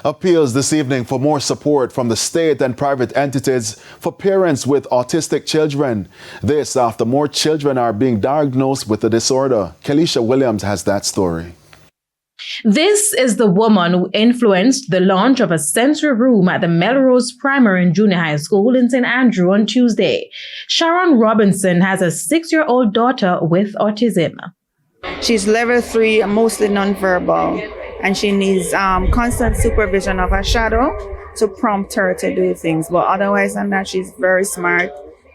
Appeals this evening for more support from the state and private entities for parents with autistic children. This after more children are being diagnosed with the disorder. Kelisha Williams has that story. This is the woman who influenced the launch of a sensory room at the Melrose Primary and Junior High School in St. Andrew on Tuesday. Sharon Robinson has a 6-year-old daughter with autism. She's level 3, mostly nonverbal, and she needs constant supervision of a shadow to prompt her to do things. But otherwise than that, she's very smart.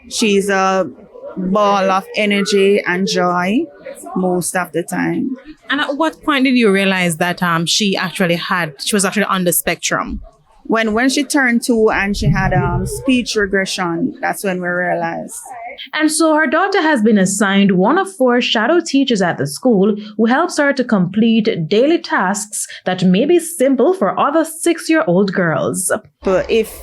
She's a ball of energy and joy most of the time. And at what point did you realize that she was actually on the spectrum? When she turned 2 and she had speech regression, that's when we realized. And so her daughter has been assigned one of 4 shadow teachers at the school who helps her to complete daily tasks that may be simple for other 6-year-old girls. But if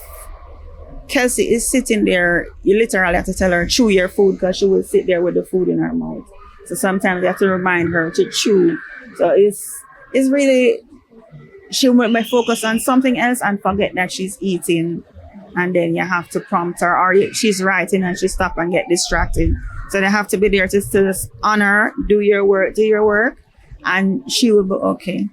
Kelsey is sitting there, you literally have to tell her, chew your food, because she will sit there with the food in her mouth. So sometimes you have to remind her to chew. So it's really, she may focus on something else and forget that she's eating. And then you have to prompt her, or she's writing and she stop and get distracted. So they have to be there to just honor, do your work, and she will be okay.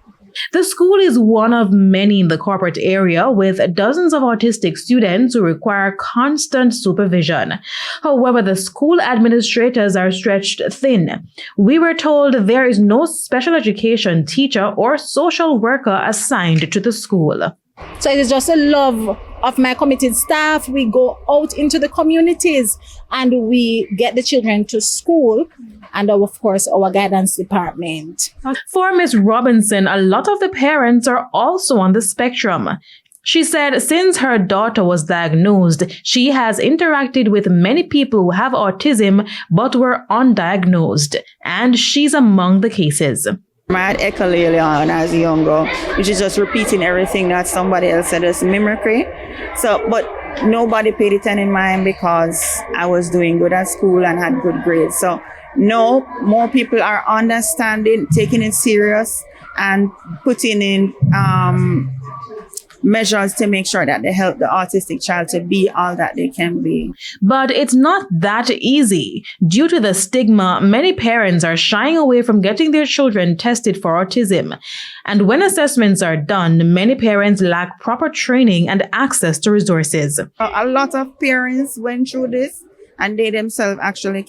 The school is one of many in the corporate area with dozens of autistic students who require constant supervision. However, the school administrators are stretched thin. We were told there is no special education teacher or social worker assigned to the school. So it is just a love of my committed staff. We go out into the communities and we get the children to school, and of course our guidance department. For Ms. Robinson, a lot of the parents are also on the spectrum. She said since her daughter was diagnosed, she has interacted with many people who have autism but were undiagnosed, and she's among the cases. I had echolale when I was younger, which is just repeating everything that somebody else said, as mimicry. But nobody paid it any mind because I was doing good at school and had good grades. So no, more people are understanding, taking it serious, and putting in measures to make sure that they help the autistic child to be all that they can be. But it's not that easy. Due to the stigma, many parents are shying away from getting their children tested for autism. And when assessments are done, many parents lack proper training and access to resources. A lot of parents went through this and they themselves actually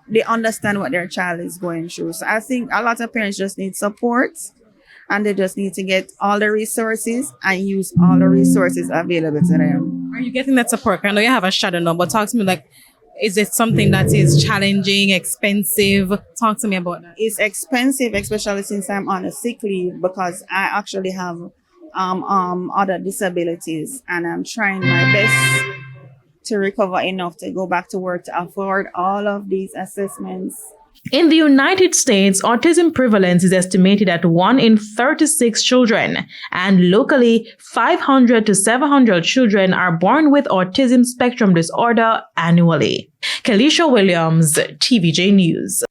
they understand what their child is going through. So I think a lot of parents just need support. And they just need to get all the resources and use all the resources available to them. Are you getting that support? I know you have a shadow now, but talk to me, is it something that is challenging, expensive? Talk to me about that. It's expensive, especially since I'm on a sick leave, because I actually have other disabilities, and I'm trying my best to recover enough to go back to work to afford all of these assessments. In the United States, autism prevalence is estimated at 1 in 36 children, and locally, 500 to 700 children are born with autism spectrum disorder annually. Kelisha Williams, TVJ News.